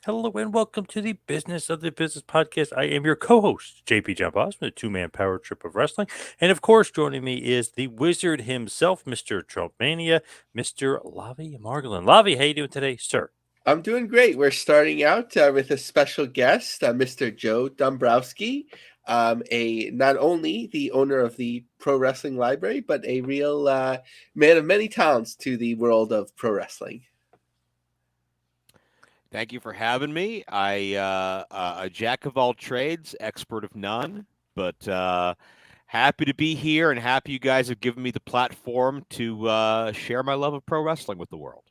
Hello and welcome to the Business of the Business podcast. I am your co-host, JP John Boss, from the two-man power trip of wrestling. And of course, joining me is the wizard himself, Mr. Trumpmania, Mr. Lavi Margolin. Lavi, how you doing today, sir? I'm doing great. We're starting out with a special guest, Mr. Joe Dombrowski, a not only the owner of the Pro Wrestling Library, but a real man of many talents to the world of pro wrestling. Thank you for having me. A jack of all trades, expert of none, but happy to be here and happy you guys have given me the platform to share my love of pro wrestling with the world.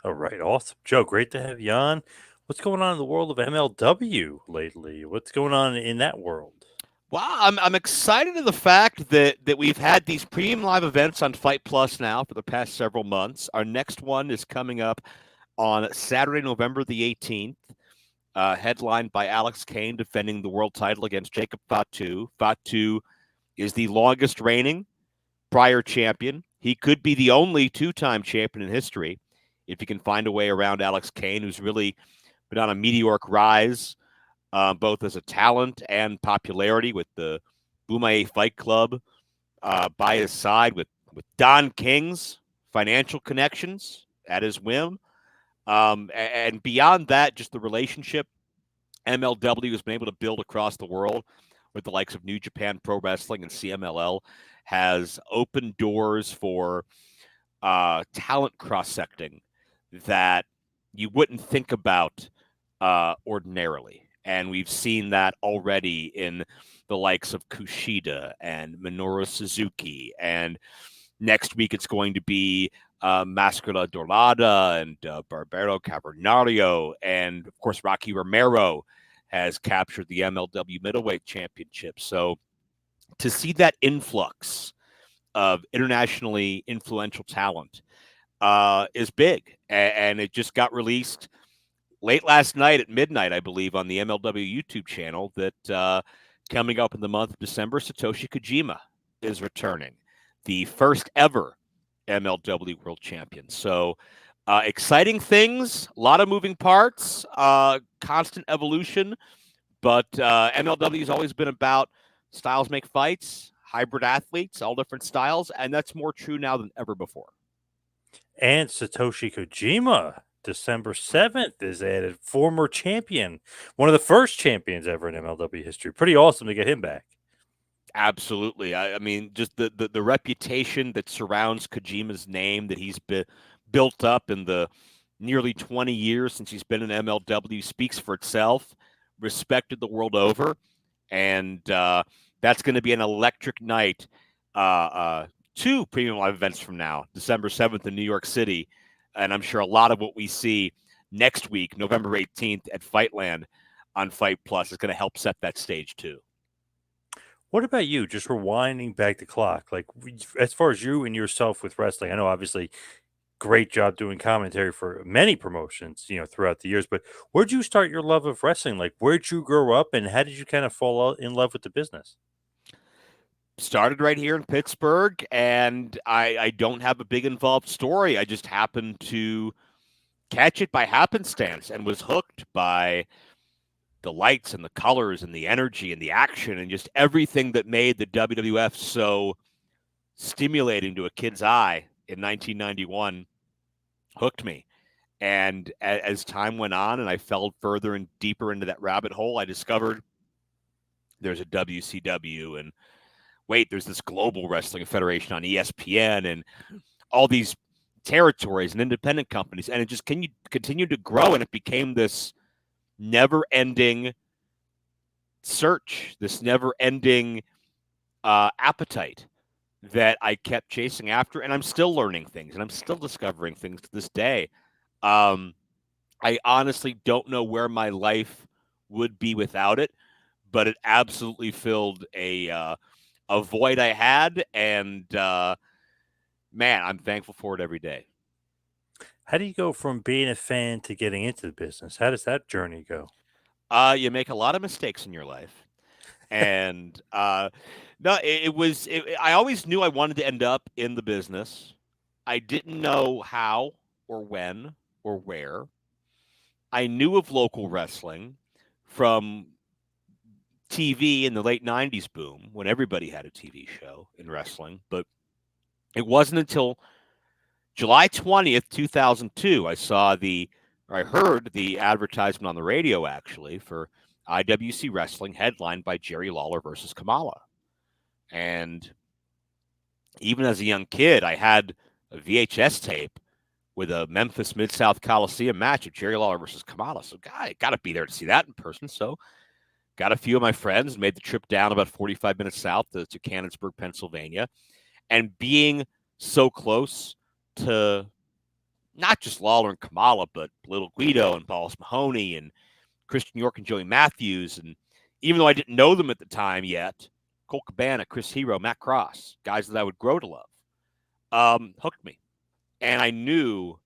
All right, awesome. Joe, great to have you on. What's going on in the world of MLW lately? What's going on in that world? Well, I'm excited to the fact that we've had these premium live events on Fight Plus now for the past several months. Our next one is coming up on Saturday, November the 18th. Headlined by Alex Kane defending the world title against Jacob Fatu. Fatu is the longest reigning prior champion. He could be the only two-time champion in history if he can find a way around Alex Kane, who's really been on a meteoric rise, both as a talent and popularity with the Bumaye Fight Club by his side with Don King's financial connections at his whim. And beyond that, just the relationship MLW has been able to build across the world with the likes of New Japan Pro Wrestling and CMLL has opened doors for talent cross-secting that you wouldn't think about ordinarily. And we've seen that already in the likes of Kushida and Minoru Suzuki. And next week it's going to be Mascara Dorada and Barbero Cavernario. And, of course, Rocky Romero has captured the MLW middleweight championship. So to see that influx of internationally influential talent is big. And it just got released late last night at midnight, I believe, on the MLW YouTube channel that coming up in the month of December, Satoshi Kojima is returning, the first ever MLW World Champion. So exciting things, a lot of moving parts, constant evolution, but MLW has always been about styles make fights, hybrid athletes, all different styles, and that's more true now than ever before. And Satoshi Kojima, December 7th, is added. Former champion, one of the first champions ever in MLW history. Pretty awesome to get him back. Absolutely. I mean, just the reputation that surrounds Kojima's name that he's built up in the nearly 20 years since he's been in MLW speaks for itself, respected the world over. And that's going to be an electric night. Two premium live events from now, December 7th in New York City. And I'm sure a lot of what we see next week, November 18th at Fightland on Fight Plus, is going to help set that stage too. What about you? Just rewinding back the clock, like as far as you and yourself with wrestling, I know obviously great job doing commentary for many promotions, throughout the years. But where'd you start your love of wrestling? Like, where'd you grow up, and how did you kind of fall in love with the business? Started right here in Pittsburgh, and I don't have a big involved story. I just happened to catch it by happenstance and was hooked by the lights and the colors and the energy and the action and just everything that made the WWF so stimulating to a kid's eye in 1991 hooked me. And as time went on and I fell further and deeper into that rabbit hole, I discovered there's a WCW and wait, there's this Global Wrestling Federation on ESPN and all these territories and independent companies. And it just continued to grow. And it became this never ending search, this never ending appetite that I kept chasing after. And I'm still learning things and I'm still discovering things to this day. I honestly don't know where my life would be without it, but it absolutely filled a void I had. And man, I'm thankful for it every day. How do you go from being a fan to getting into the business? How does that journey go? You make a lot of mistakes in your life. And no, it was. I always knew I wanted to end up in the business. I didn't know how or when or where. I knew of local wrestling from TV in the late 90s boom when everybody had a TV show in wrestling. But it wasn't until July 20th, 2002, I heard the advertisement on the radio actually for IWC Wrestling headlined by Jerry Lawler versus Kamala. And even as a young kid, I had a VHS tape with a Memphis Mid-South Coliseum match of Jerry Lawler versus Kamala. So, I got to be there to see that in person. So, got a few of my friends, made the trip down about 45 minutes south to Canonsburg, Pennsylvania. And being so close to not just Lawler and Kamala, but Little Guido and Balls Mahoney and Christian York and Joey Matthews. And even though I didn't know them at the time yet, Colt Cabana, Chris Hero, Matt Cross, guys that I would grow to love, hooked me. And I knew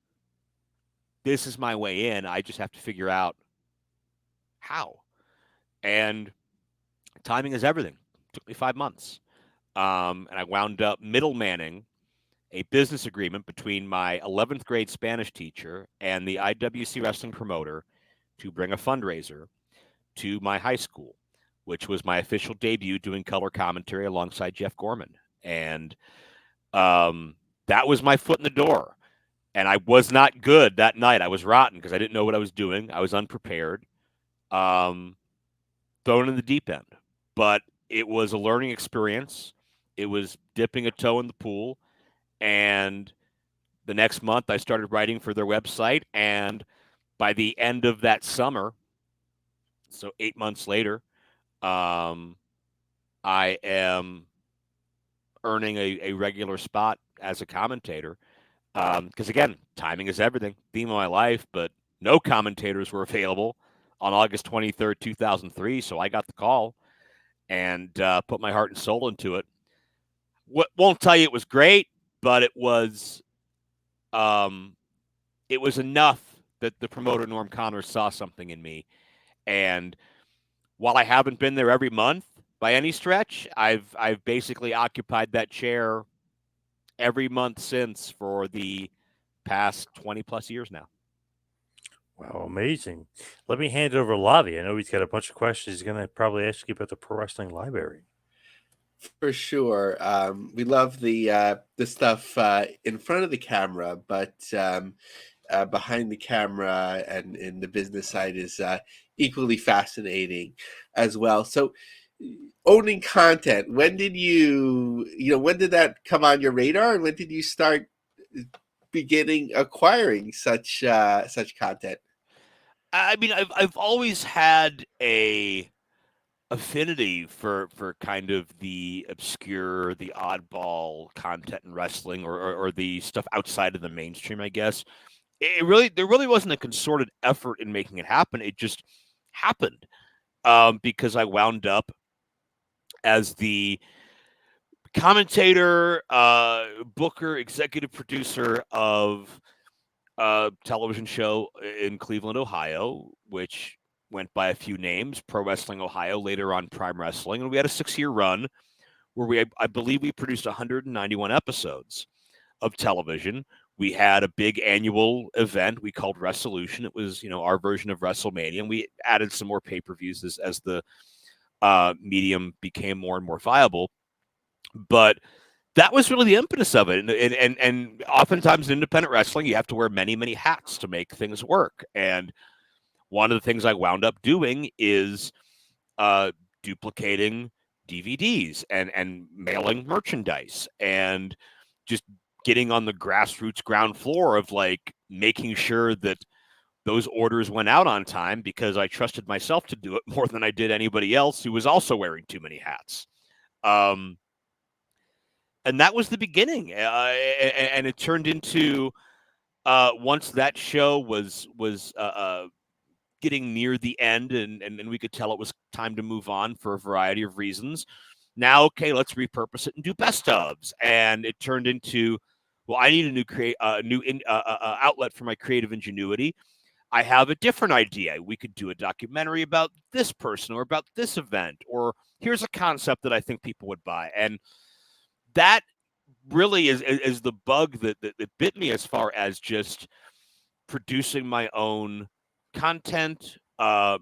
this is my way in. I just have to figure out how. And timing is everything. It took me 5 months. And I wound up middlemaning a business agreement between my 11th grade Spanish teacher and the IWC wrestling promoter to bring a fundraiser to my high school, which was my official debut doing color commentary alongside Jeff Gorman. And that was my foot in the door. And I was not good that night. I was rotten because I didn't know what I was doing. I was unprepared, thrown in the deep end. But it was a learning experience. It was dipping a toe in the pool. And the next month, I started writing for their website. And by the end of that summer, so 8 months later, I am earning a regular spot as a commentator. Because, again, timing is everything, theme of my life. But no commentators were available on August 23rd, 2003. So I got the call and put my heart and soul into it. Won't tell you it was great, but it was enough that the promoter Norm Connors saw something in me. And while I haven't been there every month by any stretch, I've basically occupied that chair every month since for the past 20 plus years now. Wow, amazing. Let me hand it over to Lavi. I know he's got a bunch of questions. He's going to probably ask you about the Pro Wrestling Library. For sure. We love the stuff in front of the camera, but behind the camera and in the business side is equally fascinating as well. So, owning content. When did when did that come on your radar, and when did you start beginning acquiring such content? I mean, I've always had a affinity for kind of the obscure, the oddball content in wrestling, or the stuff outside of the mainstream, I guess. There really wasn't a concerted effort in making it happen. It just happened because I wound up as the commentator, booker, executive producer of a television show in Cleveland, Ohio, which went by a few names: Pro Wrestling Ohio, later on Prime Wrestling. And we had a 6-year run where I believe we produced 191 episodes of television. We had a big annual event we called Resolution. It was, our version of WrestleMania. And we added some more pay-per-views as the medium became more and more viable. But that was really the impetus of it. And oftentimes in independent wrestling, you have to wear many, many hats to make things work. And one of the things I wound up doing is duplicating DVDs and mailing merchandise and just getting on the grassroots ground floor of making sure that those orders went out on time, because I trusted myself to do it more than I did anybody else who was also wearing too many hats. And that was the beginning. And it turned into, once that show was getting near the end and we could tell it was time to move on for a variety of reasons. Now, okay, let's repurpose it and do best ofs. And it turned into, well, I need a new outlet for my creative ingenuity. I have a different idea. We could do a documentary about this person or about this event, or here's a concept that I think people would buy. And that really is the bug that bit me as far as just producing my own content,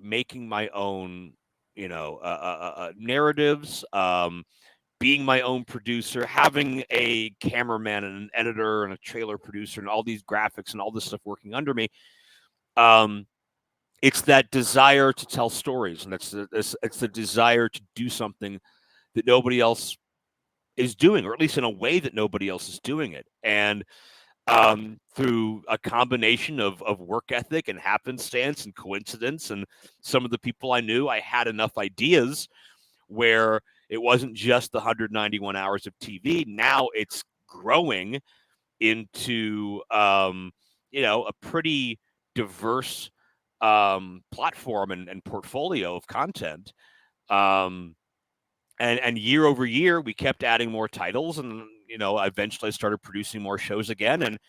making my own, narratives, being my own producer, having a cameraman and an editor and a trailer producer and all these graphics and all this stuff working under me. It's that desire to tell stories, and it's the desire to do something that nobody else is doing, or at least in a way that nobody else is doing it. And through a combination of work ethic and happenstance and coincidence, and some of the people I knew, I had enough ideas where it wasn't just the 191 hours of TV. Now it's growing into, a pretty diverse platform and portfolio of content. Um, and year over year, we kept adding more titles, and eventually I started producing more shows again, and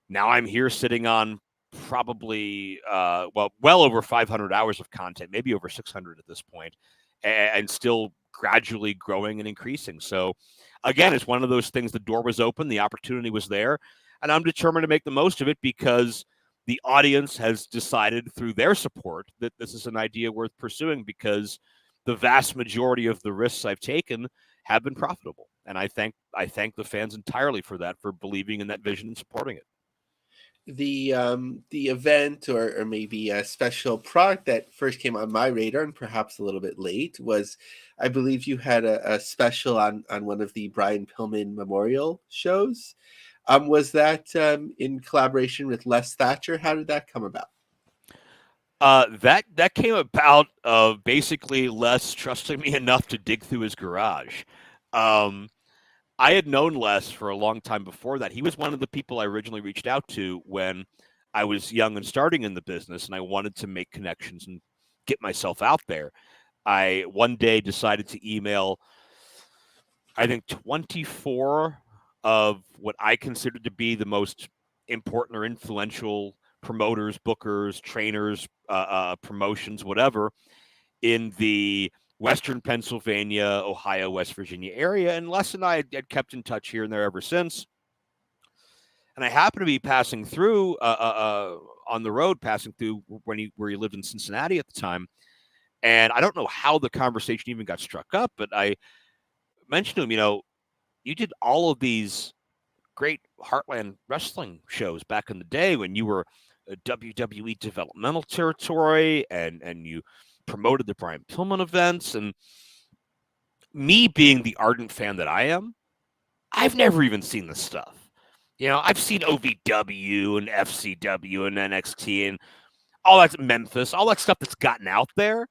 now I'm here sitting on probably well over 500 hours of content, maybe over 600 at this point, and still gradually growing and increasing. So again, it's one of those things. The door was open, the opportunity was there, and I'm determined to make the most of it because the audience has decided through their support that this is an idea worth pursuing, because the vast majority of the risks I've taken have been profitable. And I thank the fans entirely for that, for believing in that vision and supporting it. The event, or maybe a special product that first came on my radar, and perhaps a little bit late, was, I believe you had a special on one of the Brian Pillman memorial shows. Was that in collaboration with Les Thatcher? How did that come about? That came about basically Les trusting me enough to dig through his garage. Um, I had known Les for a long time before that. He was one of the people I originally reached out to when I was young and starting in the business, and I wanted to make connections and get myself out there. I one day decided to email, I think, 24 of what I considered to be the most important or influential promoters, bookers, trainers, promotions, whatever, in the Western Pennsylvania, Ohio, West Virginia area. And Les and I had kept in touch here and there ever since. And I happened to be passing through on the road, passing through where he lived in Cincinnati at the time. And I don't know how the conversation even got struck up, but I mentioned to him, you did all of these great Heartland wrestling shows back in the day when you were a WWE developmental territory, and you promoted the Brian Pillman events. And me being the ardent fan that I am, I've never even seen this stuff. I've seen OVW and FCW and NXT and all that's Memphis, all that stuff that's gotten out there,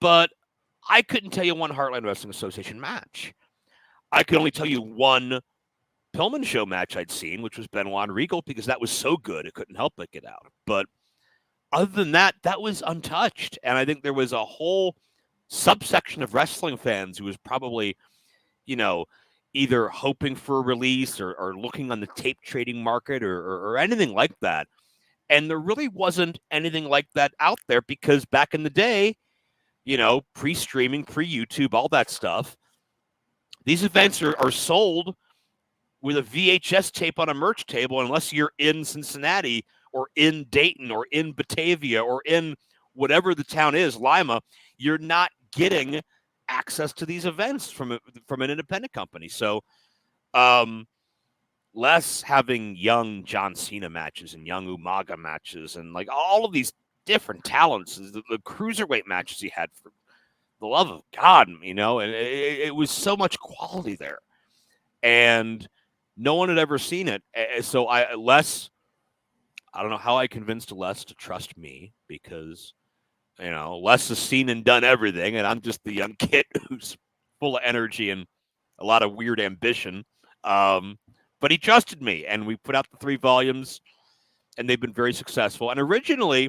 but I couldn't tell you one Heartland Wrestling Association match. I could only tell you one Pillman show match I'd seen, which was Benoit and Regal, because that was so good it couldn't help but get out. But other than that, that was untouched. And I think there was a whole subsection of wrestling fans who was probably, either hoping for a release or looking on the tape trading market or anything like that. And there really wasn't anything like that out there, because back in the day, pre-streaming, pre-YouTube, all that stuff, these events are sold with a VHS tape on a merch table, unless you're in Cincinnati or in Dayton or in Batavia or in whatever the town is, Lima, you're not getting access to these events from an independent company. So Les having young John Cena matches and young Umaga matches and like all of these different talents, the cruiserweight matches he had, for the love of God, and it was so much quality there. And no one had ever seen it. So Les, I don't know how I convinced Les to trust me, because, Les has seen and done everything, and I'm just the young kid who's full of energy and a lot of weird ambition. But he trusted me, and we put out the 3 volumes, and they've been very successful. And originally,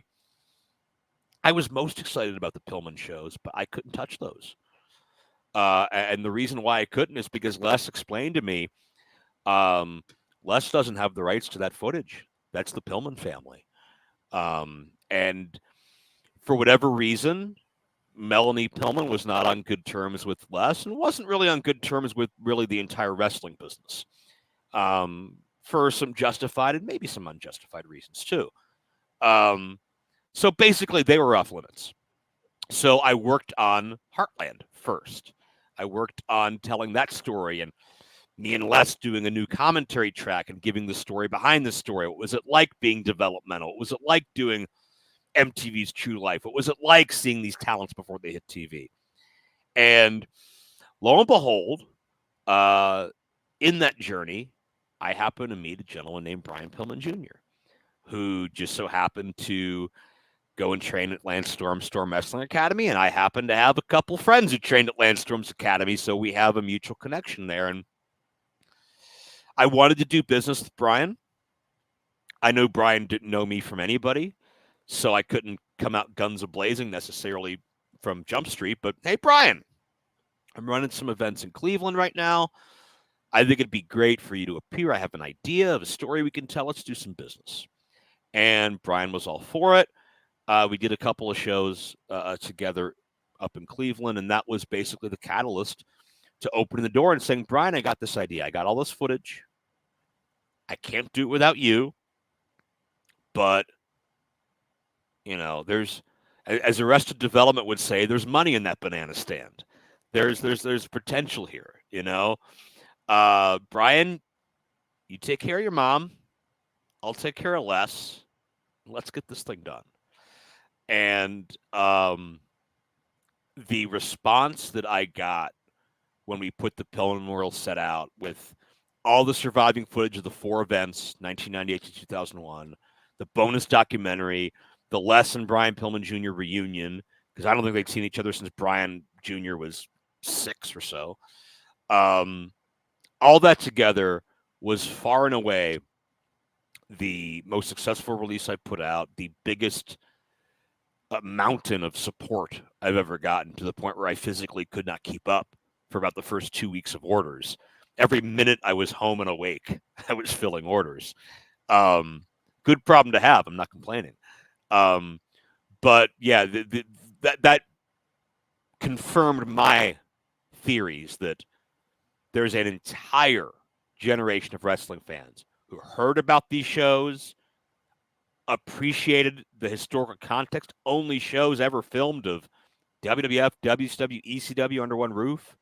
I was most excited about the Pillman shows, but I couldn't touch those. And the reason why I couldn't is because Les explained to me, Les doesn't have the rights to that footage. That's the Pillman family. And for whatever reason, Melanie Pillman was not on good terms with Les, and wasn't really on good terms with really the entire wrestling business, for some justified and maybe some unjustified reasons too. So basically, they were off limits. So I worked on Heartland first. I worked on telling that story, and me and Les doing a new commentary track and giving the story behind the story. What was it like being developmental? What was it like doing MTV's True Life? What was it like seeing these talents before they hit TV? And lo and behold, in that journey, I happened to meet a gentleman named Brian Pillman Jr., who just so happened to go and train at Lance Storm Wrestling Academy, and I happen to have a couple friends who trained at Lance Storm's Academy, so we have a mutual connection there. And I wanted to do business with Brian. I know Brian didn't know me from anybody, so I couldn't come out guns a-blazing necessarily from Jump Street. But hey, Brian, I'm running some events in Cleveland right now. I think it'd be great for you to appear. I have an idea of a story we can tell. Let's do some business. And Brian was all for it. We did a couple of shows together up in Cleveland, and that was basically the catalyst to opening the door and saying, Brian, I got this idea. I got all this footage. I can't do it without you. But, there's, as Arrested Development would say, there's money in that banana stand. There's potential here, Brian, you take care of your mom. I'll take care of Les. Let's get this thing done. And the response that I got when we put the Pillman Memorial set out with all the surviving footage of the 4 events, 1998 to 2001, the bonus documentary, the Les and Brian Pillman Jr. reunion, because I don't think they'd seen each other since Brian Jr. was 6 or so. All that together was far and away the most successful release I put out, the biggest mountain of support I've ever gotten, to the point where I physically could not keep up for about the first 2 weeks of orders. Every minute I was home and awake, I was filling orders. Good problem to have. I'm not complaining. But yeah, that confirmed my theories that there's an entire generation of wrestling fans who heard about these shows, appreciated the historical context, only shows ever filmed of WWF, WCW, ECW under one roof,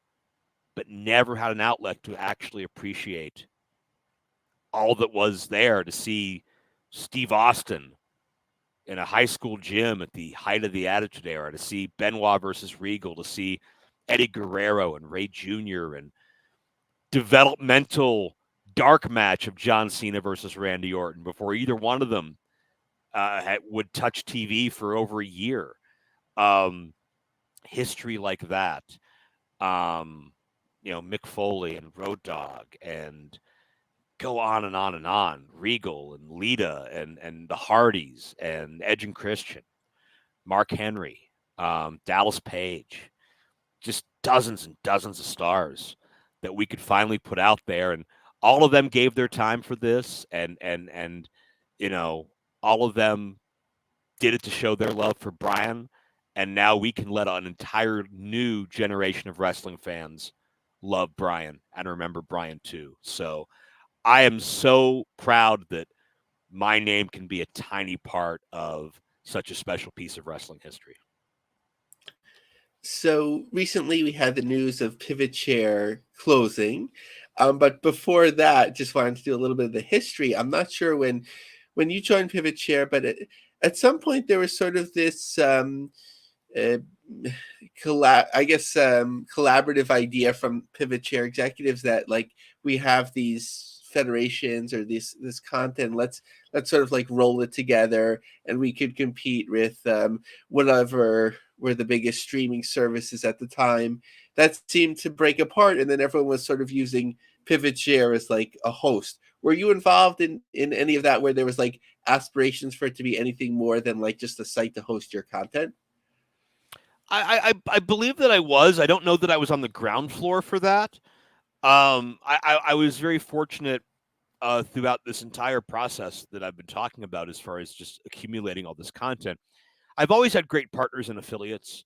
but never had an outlet to actually appreciate all that was there, to see Steve Austin in a high school gym at the height of the Attitude Era, to see Benoit versus Regal, to see Eddie Guerrero and Ray Jr., and developmental dark match of John Cena versus Randy Orton before either one of them would touch TV for over a year. History like that. Mick Foley and Road Dogg, and go on and on and on. Regal and Lita and the Hardys and Edge and Christian, Mark Henry, Dallas Page, just dozens and dozens of stars that we could finally put out there. And all of them gave their time for this, and all of them did it to show their love for Brian. And now we can let an entire new generation of wrestling fans love Brian and remember Brian too. So I am so proud that my name can be a tiny part of such a special piece of wrestling history. So recently we had the news of Pivot Chair closing. But before that, just wanted to do a little bit of the history. I'm not sure when you joined Pivot Chair, but at some point there was sort of this collaborative idea from Pivot Chair executives that, like, we have these federations or this content, let's sort of like roll it together, and we could compete with whatever were the biggest streaming services at the time. That seemed to break apart, and then everyone was sort of using Pivot Chair as like a host. Were you involved in any of that, where there was like aspirations for it to be anything more than like just a site to host your content? I believe that I was. I don't know that I was on the ground floor for that. I was very fortunate throughout this entire process that I've been talking about, as far as just accumulating all this content. I've always had great partners and affiliates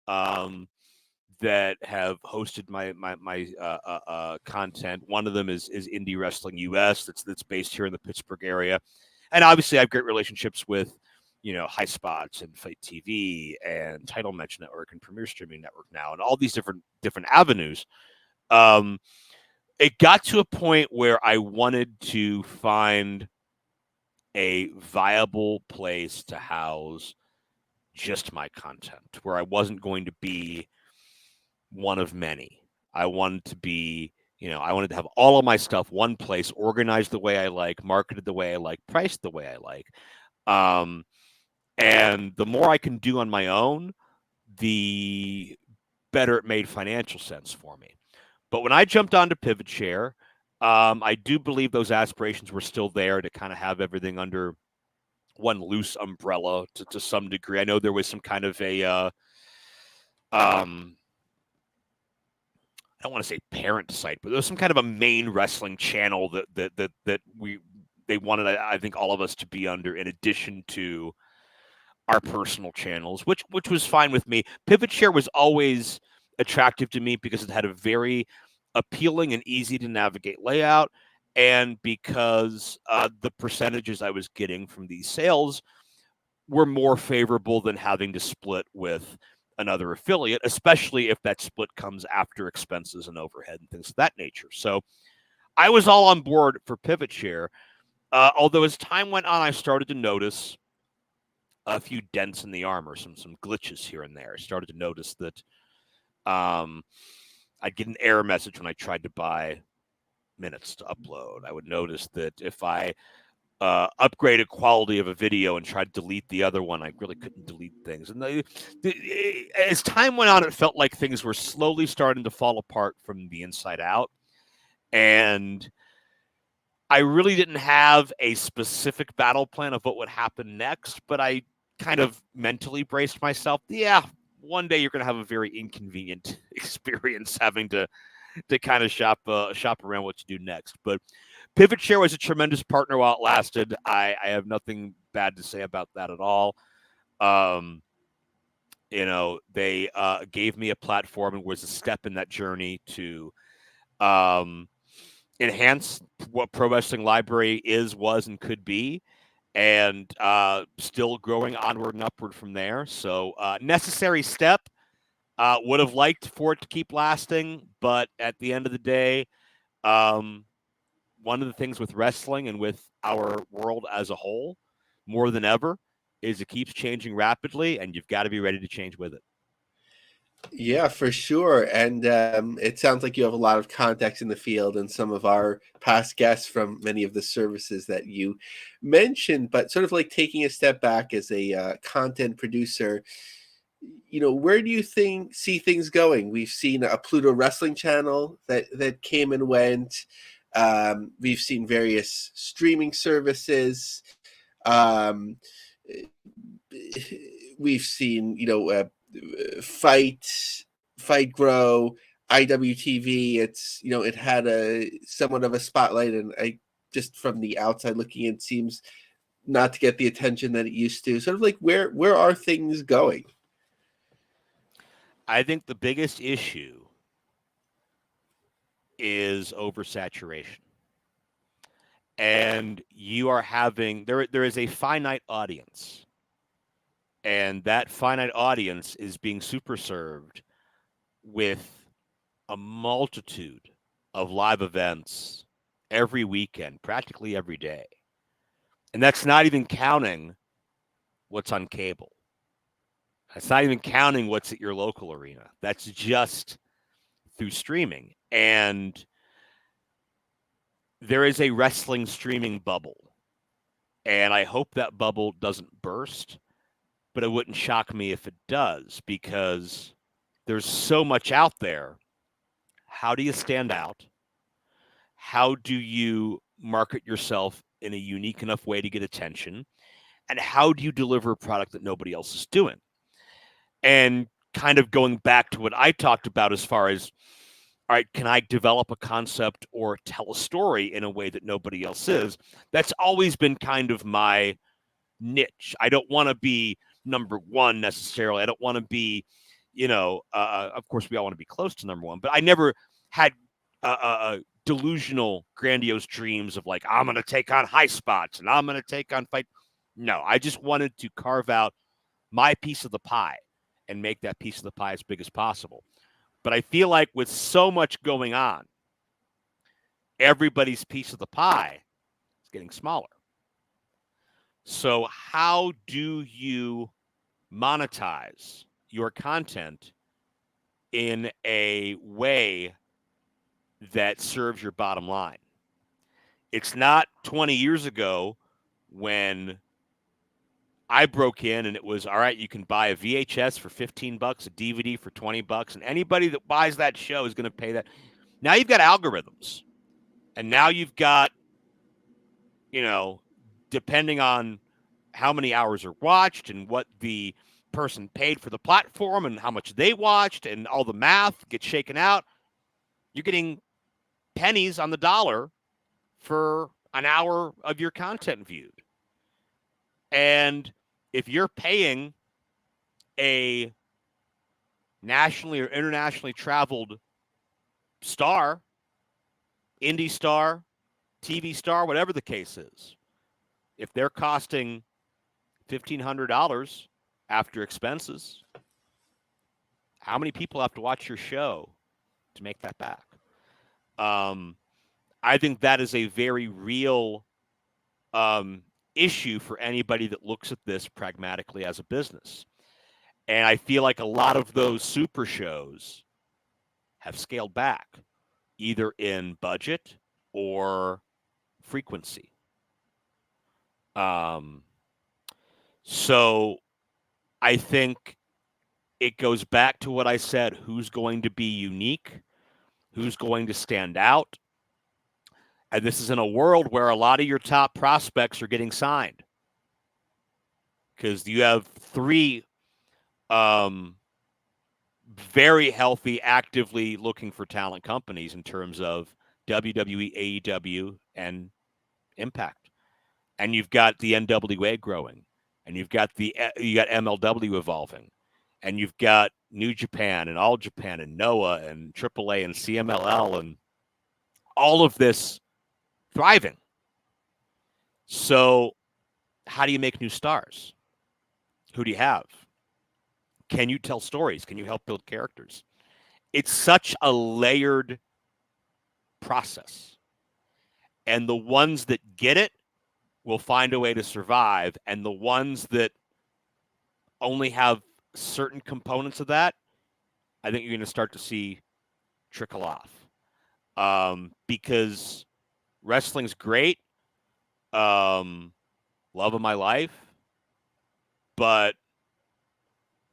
that have hosted my content. One of them is Indie Wrestling US, that's based here in the Pittsburgh area, and obviously I have great relationships with High Spots and Fight TV and Title Match Network and Premier Streaming Network now and all these different avenues. It got to a point where I wanted to find a viable place to house just my content, where I wasn't going to be one of many. I wanted to be, I wanted to have all of my stuff one place, organized the way I like, marketed the way I like, priced the way I like. And the more I can do on my own, the better it made financial sense for me. But when I jumped onto Pivot Share, I do believe those aspirations were still there to kind of have everything under one loose umbrella to some degree. I know there was some kind of a I don't want to say parent site, but there was some kind of a main wrestling channel that they wanted, I think, all of us to be under, in addition to our personal channels, which was fine with me. Pivot Share was always attractive to me because it had a very appealing and easy to navigate layout, and because the percentages I was getting from these sales were more favorable than having to split with another affiliate, especially if that split comes after expenses and overhead and things of that nature. So I was all on board for Pivot Share. Although as time went on, I started to notice a few dents in the armor, some glitches here and there. I started to notice that I'd get an error message when I tried to buy minutes to upload. I would notice that if I upgraded quality of a video and tried to delete the other one, I really couldn't delete things. And as time went on, it felt like things were slowly starting to fall apart from the inside out. And I really didn't have a specific battle plan of what would happen next, but I kind of mentally braced myself. Yeah, one day you're going to have a very inconvenient experience having to kind of shop around what to do next. But Pivot Share was a tremendous partner while it lasted. I have nothing bad to say about that at all. They gave me a platform and was a step in that journey to enhance what Pro Wrestling Library was, and could be, and still growing onward and upward from there. So necessary step. Would have liked for it to keep lasting, but at the end of the day, one of the things with wrestling and with our world as a whole, more than ever, is it keeps changing rapidly, and you've got to be ready to change with it. Yeah, for sure. And it sounds like you have a lot of contacts in the field and some of our past guests from many of the services that you mentioned. But sort of like taking a step back as a content producer, where do you see things going? We've seen a Pluto Wrestling channel that came and went. We've seen various streaming services. Um, we've seen, Fight Grow, IWTV. It's, it had a somewhat of a spotlight, and I just from the outside looking in, seems not to get the attention that it used to. Sort of like where are things going? I think the biggest issue is oversaturation. And you are having there is a finite audience. And that finite audience is being super served with a multitude of live events every weekend, practically every day. And that's not even counting what's on cable. That's not even counting what's at your local arena. That's just through streaming. And there is a wrestling streaming bubble. And I hope that bubble doesn't burst, but it wouldn't shock me if it does, because there's so much out there. How do you stand out? How do you market yourself in a unique enough way to get attention? And how do you deliver a product that nobody else is doing? And kind of going back to what I talked about as far as, all right, can I develop a concept or tell a story in a way that nobody else is? That's always been kind of my niche. I don't want to be number one necessarily. I don't want to be, of course, we all want to be close to number one, but I never had delusional, grandiose dreams of like, I'm going to take on High Spots and I'm going to take on Fight. No, I just wanted to carve out my piece of the pie and make that piece of the pie as big as possible. But I feel like with so much going on, everybody's piece of the pie is getting smaller. So, how do you monetize your content in a way that serves your bottom line? It's not 20 years ago when I broke in and it was all right, you can buy a VHS for 15 bucks, a DVD for 20 bucks, and anybody that buys that show is going to pay that. Now you've got algorithms. And now you've got, depending on how many hours are watched and what the person paid for the platform and how much they watched and all the math gets shaken out, you're getting pennies on the dollar for an hour of your content viewed. And if you're paying a nationally or internationally traveled star, indie star, TV star, whatever the case is, if they're costing $1,500 after expenses, how many people have to watch your show to make that back? I think that is a very real issue for anybody that looks at this pragmatically as a business. And I feel like a lot of those super shows have scaled back, either in budget or frequency. So I think it goes back to what I said. Who's going to be unique? Who's going to stand out? And this is in a world where a lot of your top prospects are getting signed because you have three very healthy, actively looking for talent companies in terms of WWE, AEW, and Impact. And you've got the NWA growing, and you got MLW evolving, and you've got New Japan and All Japan and Noah and AAA and CMLL and all of this thriving. So how do you make new stars? Who do you have? Can you tell stories? Can you help build characters? It's such a layered process. And the ones that get it will find a way to survive. And the ones that only have certain components of that, I think you're going to start to see trickle off. Because wrestling's great. Love of my life. But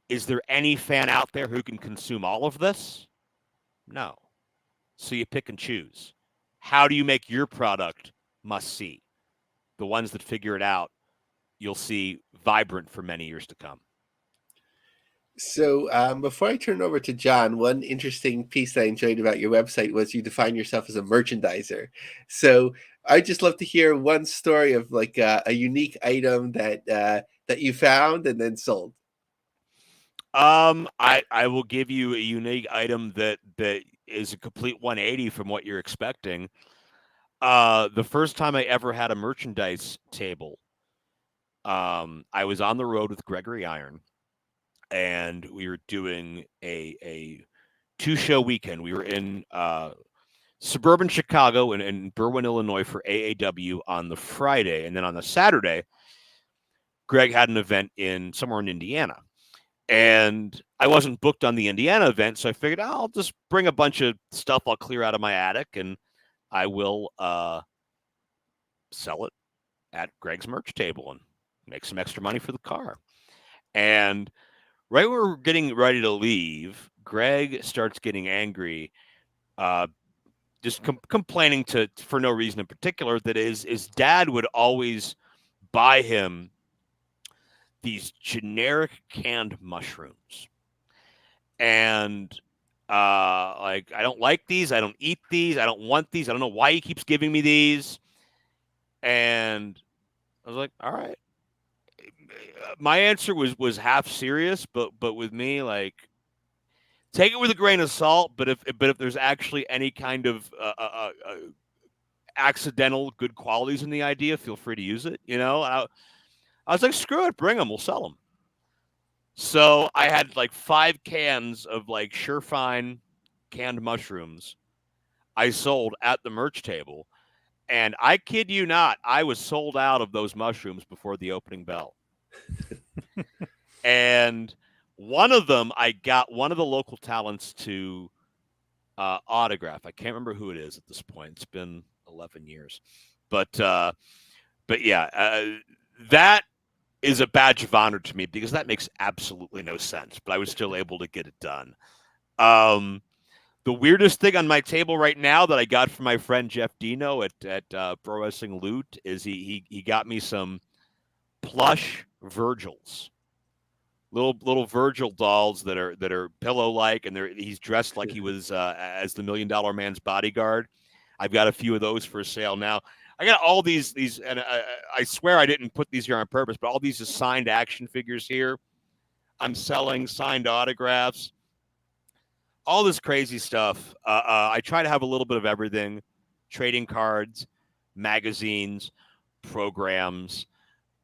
is there any fan out there who can consume all of this? No. So you pick and choose. How do you make your product must see? The ones that figure it out, you'll see vibrant for many years to come. So before I turn it over to John, one interesting piece that I enjoyed about your website was you define yourself as a merchandiser. So I'd just love to hear one story of like a unique item that you found and then sold. I will give you a unique item that is a complete 180 from what you're expecting. The first time I ever had a merchandise table, I was on the road with Gregory Iron, and we were doing a 2-show weekend. We were in suburban Chicago and in Berwyn, Illinois for AAW on the Friday, and then on the Saturday, Greg had an event in somewhere in Indiana. And I wasn't booked on the Indiana event, so I figured I'll just bring a bunch of stuff I'll clear out of my attic, and I will sell it at Greg's merch table and make some extra money for the car. And right when we're getting ready to leave, Greg starts getting angry, just complaining for no reason in particular that his dad would always buy him these generic canned mushrooms. And like, I don't like these. I don't eat these. I don't want these. I don't know why he keeps giving me these. And I was like, all right. My answer was half serious, but with me, like, take it with a grain of salt. But if there's actually any kind of accidental good qualities in the idea, feel free to use it. I I was like, screw it, bring them, we'll sell them. So I had like 5 cans of like Surefine canned mushrooms I sold at the merch table. And I kid you not, I was sold out of those mushrooms before the opening bell. And one of them, I got one of the local talents to autograph. I can't remember who it is at this point. It's been 11 years. But yeah, that is a badge of honor to me because that makes absolutely no sense. But I was still able to get it done. The weirdest thing on my table right now that I got from my friend Jeff Dino at Pro Wrestling Loot is he got me some plush Virgils, little Virgil dolls that are pillow like, and he's dressed like he was as the $1 Million Man's bodyguard. I've got a few of those for sale now. I got all these, and I swear I didn't put these here on purpose, but all these are signed action figures here. I'm selling signed autographs, all this crazy stuff. I try to have a little bit of everything: trading cards, magazines, programs.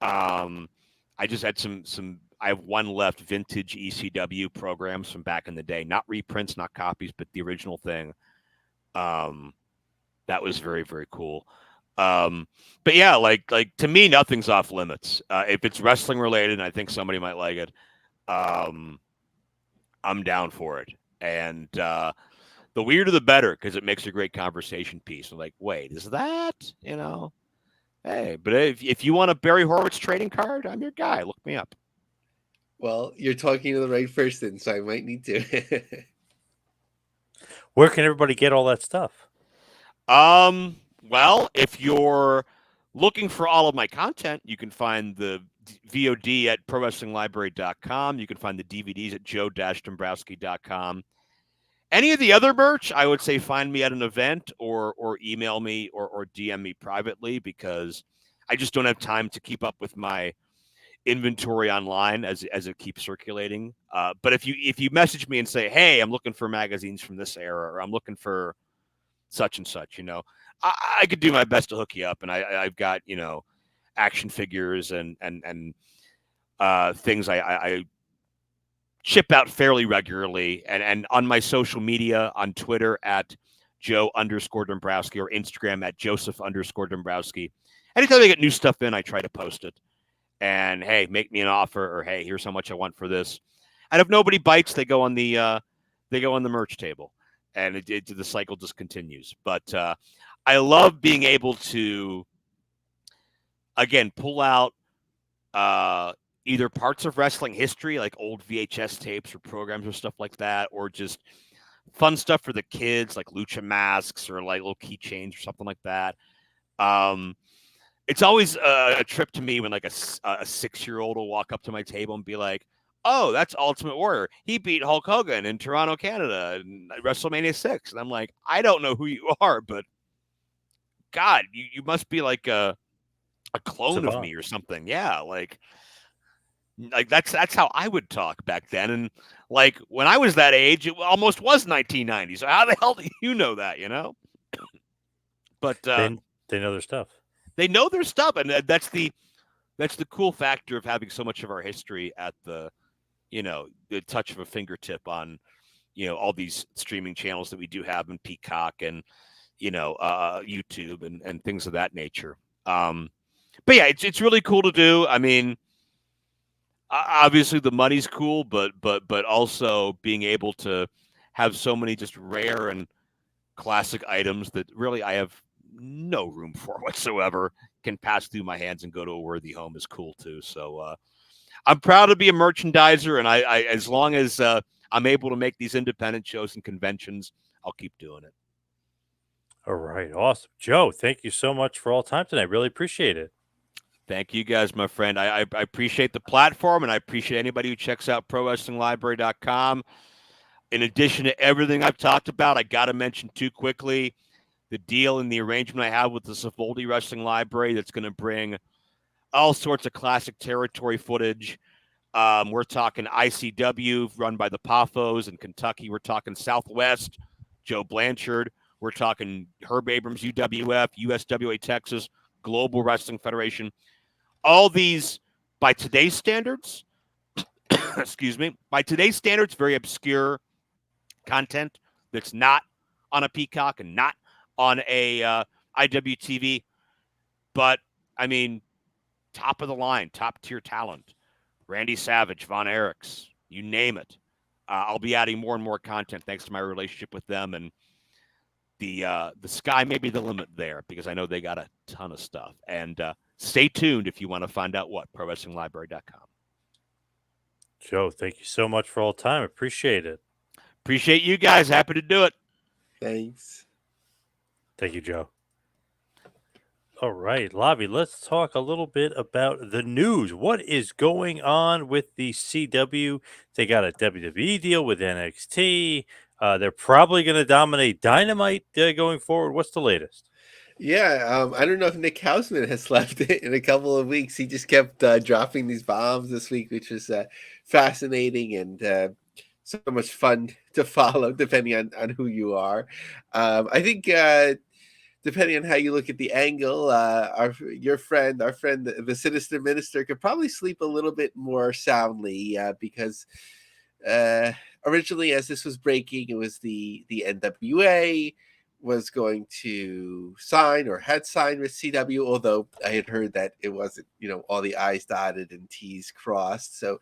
I just had some. I have one left, vintage ECW programs from back in the day, not reprints, not copies, but the original thing. That was very, very cool. But yeah, like to me, nothing's off limits. If it's wrestling related, and I think somebody might like it, I'm down for it. And the weirder the better, because it makes a great conversation piece. I'm like, wait, is that, Hey, but if you want a Barry Horowitz trading card, I'm your guy. Look me up. Well, you're talking to the right person, so I might need to. Where can everybody get all that stuff? Well, if you're looking for all of my content, you can find the VOD at ProWrestlingLibrary.com. You can find the DVDs at joe-dombrowski.com. Any of the other merch, I would say find me at an event or email me or DM me privately, because I just don't have time to keep up with my inventory online as it keeps circulating. But if you message me and say, hey, I'm looking for magazines from this era, or I'm looking for such and such, I could do my best to hook you up. And I've got, action figures and things I ship out fairly regularly, and on my social media, on Twitter at Joe_Dombrowski, or Instagram at Joseph_Dombrowski. Anytime I get new stuff in, I try to post it. And hey, make me an offer, or hey, here's how much I want for this. And if nobody bites, they go on the merch table, and the cycle just continues. But I love being able to, again, pull out either parts of wrestling history, like old VHS tapes or programs or stuff like that, or just fun stuff for the kids, like lucha masks or like little keychains or something like that. It's always a trip to me when like a 6-year-old will walk up to my table and be like, oh, that's Ultimate Warrior. He beat Hulk Hogan in Toronto, Canada, in WrestleMania 6. And I'm like, I don't know who you are, but God, you must be like a clone of me or something. Yeah, like that's how I would talk back then. And like when I was that age, it almost was 1990. So how the hell do you know that, But They know their stuff. They know their stuff, and that's the cool factor of having so much of our history at the touch of a fingertip on all these streaming channels that we do have in Peacock and YouTube and things of that nature. But yeah, it's really cool to do. I mean, obviously the money's cool, but also being able to have so many just rare and classic items that really I have no room for whatsoever can pass through my hands and go to a worthy home is cool too. So I'm proud to be a merchandiser, and I as long as I'm able to make these independent shows and conventions, I'll keep doing it. All right, awesome, Joe. Thank you so much for all time tonight. Really appreciate it. Thank you guys, my friend. I appreciate the platform, and I appreciate anybody who checks out ProWrestlingLibrary.com. In addition to everything I've talked about, I got to mention too quickly the deal and the arrangement I have with the Savoldi Wrestling Library that's going to bring all sorts of classic territory footage. We're talking ICW run by the Poffos in Kentucky. We're talking Southwest, Joe Blanchard. We're talking Herb Abrams, UWF, USWA Texas, Global Wrestling Federation. All these by today's standards, excuse me, by today's standards, very obscure content that's not on a Peacock and not on a IWTV. But I mean, top of the line, top tier talent. Randy Savage, Von Erichs, you name it. I'll be adding more and more content thanks to my relationship with them, and the sky may be the limit there because I know they got a ton of stuff. And stay tuned if you want to find out what ProWrestlingLibrary.com. Joe, thank you so much for all the time. Appreciate it. Appreciate you guys. Happy to do it. Thanks. Thank you, Joe. All right, Lobby, let's talk a little bit about the news. What is going on with the CW? They got a WWE deal with NXT. They're probably going to dominate Dynamite going forward. What's the latest? Yeah, I don't know if Nick Hausman has left it in a couple of weeks. He just kept dropping these bombs this week, which was fascinating and so much fun to follow, depending on who you are. I think depending on how you look at the angle, our friend, the Sinister Minister, could probably sleep a little bit more soundly because originally, as this was breaking, it was the NWA was going to sign or had signed with CW, although I had heard that it wasn't, all the I's dotted and T's crossed. So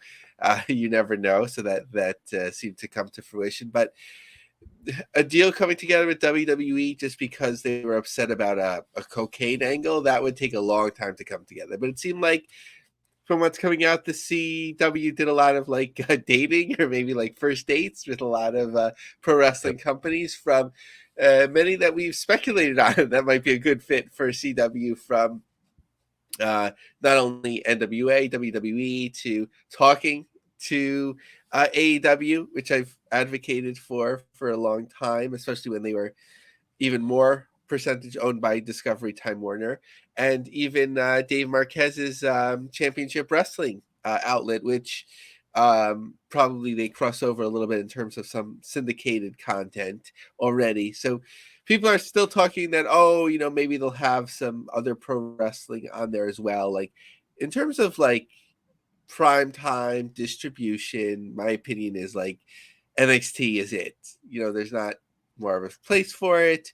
you never know. So that seemed to come to fruition. But a deal coming together with WWE just because they were upset about a cocaine angle, that would take a long time to come together. But it seemed like from what's coming out, the CW did a lot of dating or maybe like first dates with a lot of pro wrestling companies from many that we've speculated on. That might be a good fit for CW from not only NWA, WWE to talking to AEW, which I've advocated for a long time, especially when they were even more percentage owned by Discovery Time Warner, and even Dave Marquez's Championship Wrestling outlet, which probably they cross over a little bit in terms of some syndicated content already. So people are still talking that, maybe they'll have some other pro wrestling on there as well. Like in terms of prime time distribution, my opinion is NXT is it. There's not more of a place for it.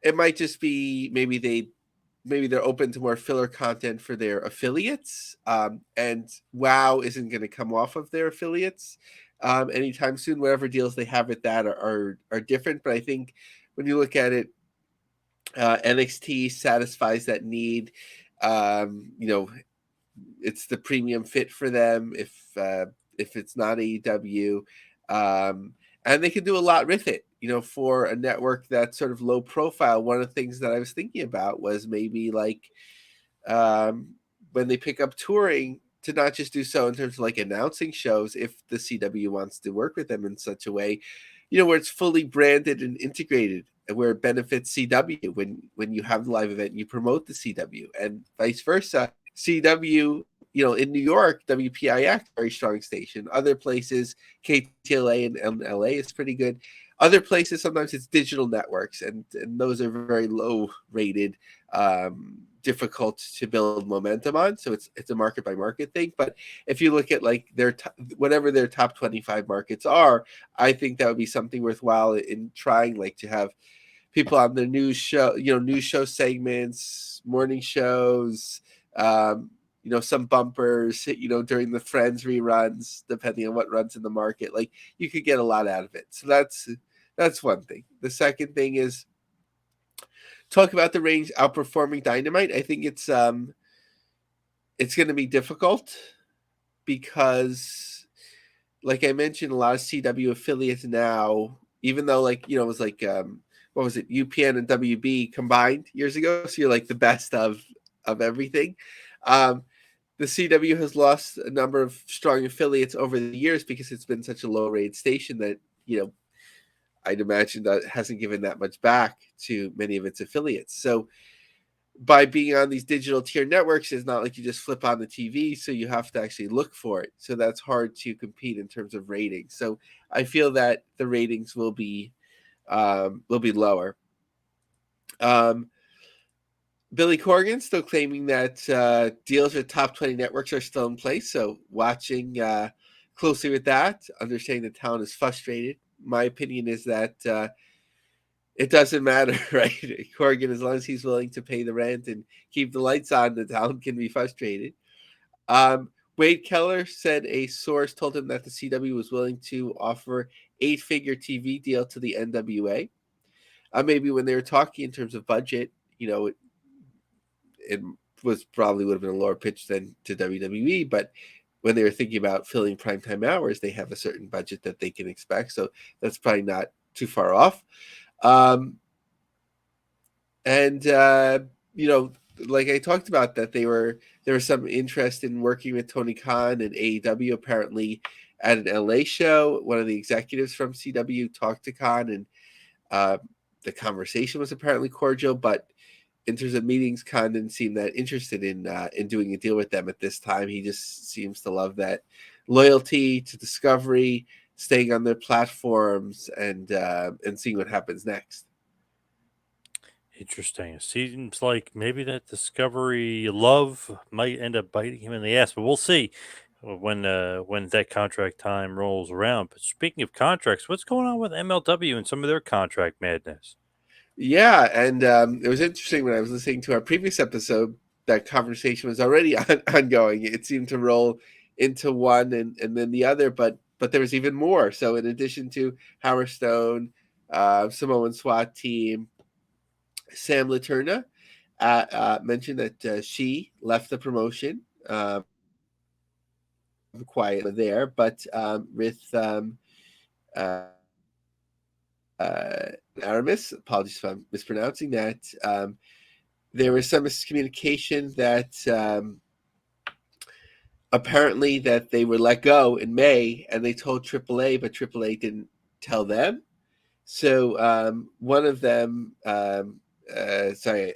It might just be maybe they're open to more filler content for their affiliates, and WoW isn't going to come off of their affiliates anytime soon. Whatever deals they have with that are different. But I think when you look at it, NXT satisfies that need. It's the premium fit for them if it's not AEW, and they can do a lot with it. For a network that's sort of low profile, one of the things that I was thinking about was maybe when they pick up touring, to not just do so in terms of announcing shows, if the CW wants to work with them in such a way, where it's fully branded and integrated, and where it benefits CW when you have the live event, you promote the CW, and vice versa. CW, in New York, WPIX, very strong station. Other places, KTLA and LA is pretty good. Other places, sometimes it's digital networks, and those are very low rated, difficult to build momentum on. So it's a market by market thing. But if you look at whatever their top 25 markets are, I think that would be something worthwhile in trying, to have people on the news show, news show segments, morning shows, some bumpers, during the Friends reruns, depending on what runs in the market. You could get a lot out of it. So that's one thing. The second thing is talk about the range outperforming Dynamite. I think it's going to be difficult because, like I mentioned, a lot of CW affiliates now, even though it was what was it, UPN and WB combined years ago, so you're the best of everything. The CW has lost a number of strong affiliates over the years because it's been such a low rated station that I'd imagine that hasn't given that much back to many of its affiliates. So by being on these digital tier networks, it's not like you just flip on the TV, so you have to actually look for it. So that's hard to compete in terms of ratings. So I feel that the ratings will be lower. Billy Corgan still claiming that deals with top 20 networks are still in place. So watching closely with that, understanding the talent is frustrated. My opinion is that it doesn't matter, right? Corgan, as long as he's willing to pay the rent and keep the lights on, the talent can be frustrated. Wade Keller said a source told him that the CW was willing to offer 8-figure TV deal to the NWA. Maybe when they were talking in terms of budget, it was probably would have been a lower pitch than to WWE, but when they were thinking about filling primetime hours, they have a certain budget that they can expect. So that's probably not too far off. And like I talked about, that there was some interest in working with Tony Khan and AEW. Apparently, at an LA show, one of the executives from CW talked to Khan, and the conversation was apparently cordial. But in terms of meetings, Khan didn't seem that interested in doing a deal with them at this time. He just seems to love that loyalty to Discovery, staying on their platforms, and seeing what happens next. Interesting. It seems like maybe that Discovery love might end up biting him in the ass, but we'll see when that contract time rolls around. But speaking of contracts, what's going on with MLW and some of their contract madness? Yeah, and it was interesting when I was listening to our previous episode. That conversation was already ongoing. It seemed to roll into one and then the other, but there was even more. So in addition to Howard Stone, Samoan SWAT team, Sam Laterna mentioned that she left the promotion quiet there, but with uh, Aramis, apologies if I'm mispronouncing that, there was some miscommunication that apparently that they were let go in May, and they told AAA, but AAA didn't tell them. So one of them, sorry,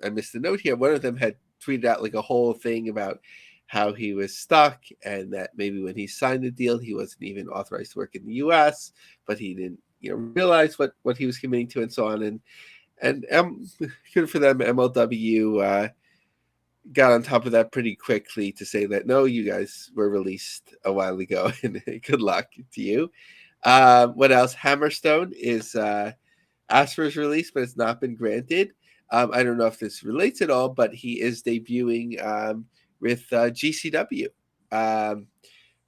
I missed the note here. One of them had tweeted out like a whole thing about how he was stuck, and that maybe when he signed the deal, he wasn't even authorized to work in the U.S., but he didn't, realize what he was committing to, and so on. And good for them. MLW got on top of that pretty quickly to say that no, you guys were released a while ago, and good luck to you. What else? Hammerstone is asked for his release, but it's not been granted. I don't know if this relates at all, but he is debuting with GCW,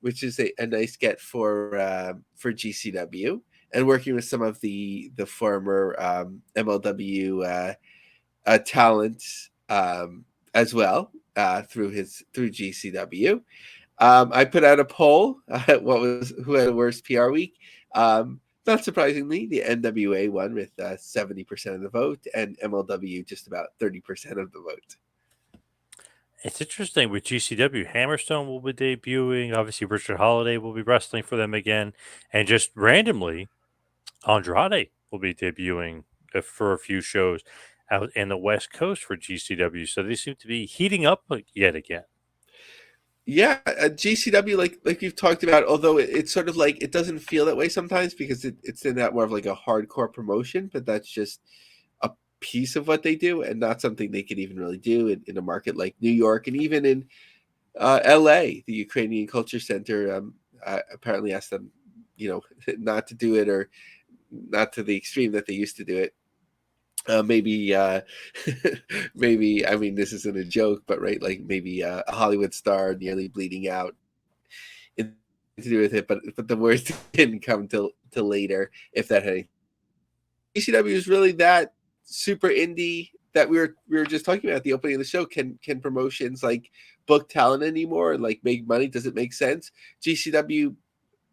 which is a nice get for GCW, and working with some of the former MLW talents as well through GCW. I put out a poll. Who had a worst PR week? Not surprisingly, the NWA won with 70% of the vote, and MLW just about 30% of the vote. It's interesting with GCW. Hammerstone will be debuting. Obviously, Richard Holiday will be wrestling for them again, and just randomly, Andrade will be debuting for a few shows out in the West Coast for GCW. So they seem to be heating up yet again. Yeah, GCW, like you've talked about, although it's sort of like it doesn't feel that way sometimes because it's in that more of like a hardcore promotion, but that's just a piece of what they do and not something they could even really do in a market like New York, and even in LA, the Ukrainian Culture Center apparently asked them, not to do it, or not to the extreme that they used to do it. Maybe maybe, I mean, this isn't a joke, but right, like maybe a Hollywood star nearly bleeding out in, to do with it, but the worst didn't come till later, if that had anything. ECW is really that super indie that we were just talking about at the opening of the show. Can promotions like book talent anymore and like make money? Does it make sense? GCW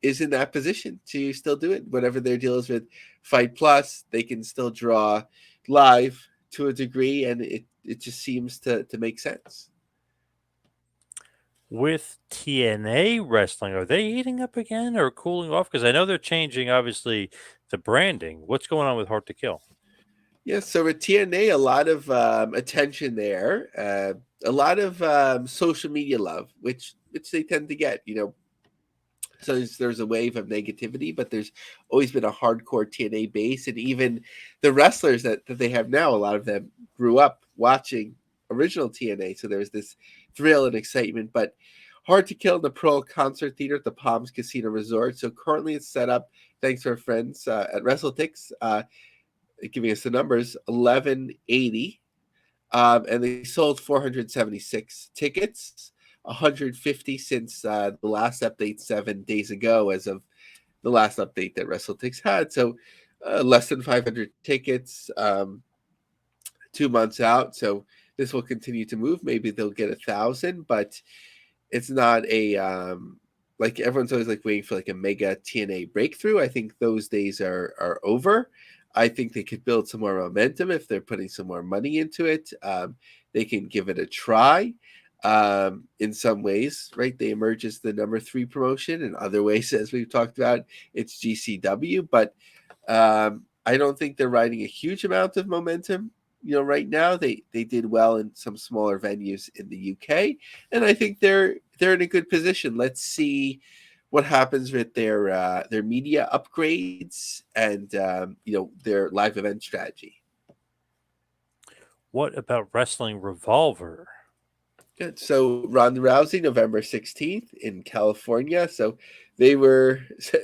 is in that position to still do it. Whatever their deal is with Fight Plus, they can still draw live to a degree, and it just seems to make sense. With TNA wrestling, are they heating up again or cooling off? Because I know they're changing, obviously, the branding. What's going on with Hard to Kill? Yeah, so with TNA, a lot of attention there, a lot of social media love, which they tend to get. So there's a wave of negativity, but there's always been a hardcore TNA base, and even the wrestlers that they have now, a lot of them grew up watching original TNA. So there's this thrill and excitement, but hard to kill in the Pearl Concert Theater at the Palms Casino Resort. So currently it's set up, thanks to our friends at WrestleTix, giving us the numbers, 1180. And they sold 476 tickets, 150 since the last update 7 days ago, as of the last update that WrestleTix had. So less than 500 tickets, 2 months out. So this will continue to move. Maybe they'll get 1,000, but it's not a like everyone's always like waiting for like a mega TNA breakthrough. I think those days are over. I think they could build some more momentum if they're putting some more money into it. They can give it a try. In some ways, right? They emerge as the number 3 promotion. In other ways, as we've talked about, it's GCW. But I don't think they're riding a huge amount of momentum. Right now they did well in some smaller venues in the UK, and I think they're in a good position. Let's see what happens with their media upgrades and their live event strategy. What about Wrestling Revolver? Good. So Ronda Rousey, November 16th in California. So they were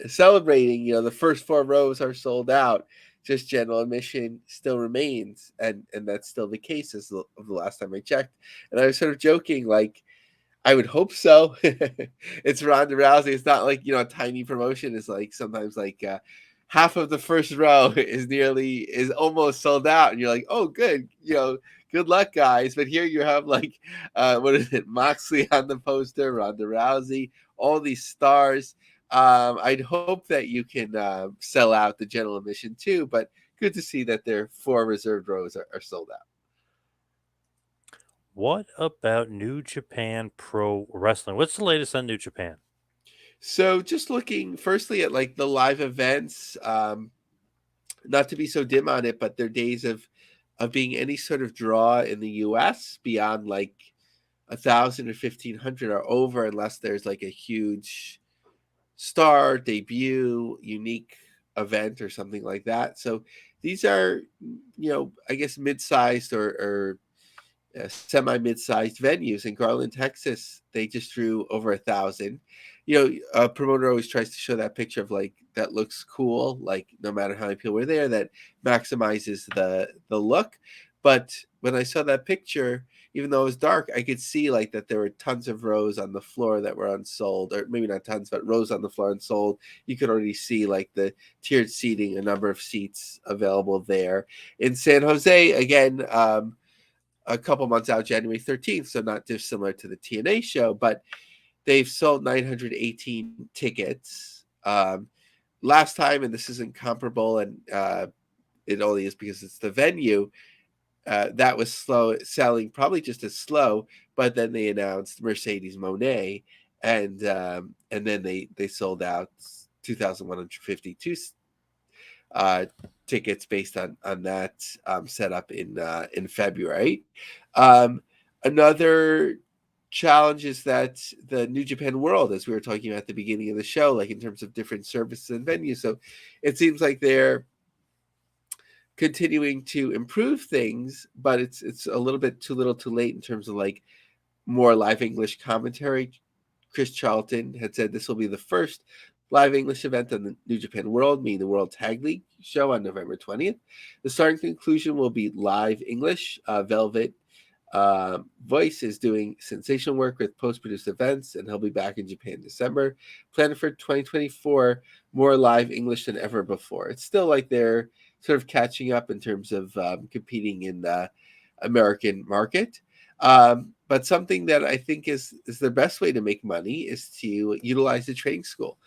celebrating, the first 4 rows are sold out. Just general admission still remains. And that's still the case as of the last time I checked. And I was sort of joking, like, I would hope so. It's Ronda Rousey. It's not like, a tiny promotion is like sometimes like half of the first row is almost sold out. And you're like, oh, good. Good luck, guys. But here you have like, what is it? Moxley on the poster, Ronda Rousey, all these stars. I'd hope that you can sell out the general admission too, but good to see that their 4 reserved rows are sold out. What about New Japan Pro Wrestling? What's the latest on New Japan? So just looking firstly at like the live events, not to be so dim on it, but their days of being any sort of draw in the US beyond like 1,000 or 1,500 are over, unless there's like a huge star debut, unique event or something like that. So these are, I guess mid-sized or semi-mid-sized venues. In Garland, Texas, they just drew over 1,000. A promoter always tries to show that picture of like that looks cool, like no matter how many people were there, that maximizes the look. But when I saw that picture, even though it was dark, I could see like that there were tons of rows on the floor that were unsold, or maybe not tons, but rows on the floor unsold. You could already see like the tiered seating, a number of seats available there. In San Jose, again, a couple months out, January 13th, so not dissimilar to the TNA show, but they've sold 918 tickets. Last time, and this isn't comparable, and it only is because it's the venue, that was slow selling, probably just as slow, but then they announced Mercedes Monet, and then they sold out 2,152 tickets based on that setup in February. Another challenge is that the New Japan World, as we were talking about at the beginning of the show, like in terms of different services and venues. So it seems like they're continuing to improve things, but it's a little bit too little too late in terms of like more live English commentary. Chris Charlton had said this will be the first live English event on the New Japan World, meaning the World Tag League show on November 20th. The start and conclusion will be live English. Velvet Voice is doing sensational work with post-produced events, and he'll be back in Japan in December. Planned for 2024, more live English than ever before. It's still like they're sort of catching up in terms of competing in the American market. But something that I think is the best way to make money is to utilize the training school.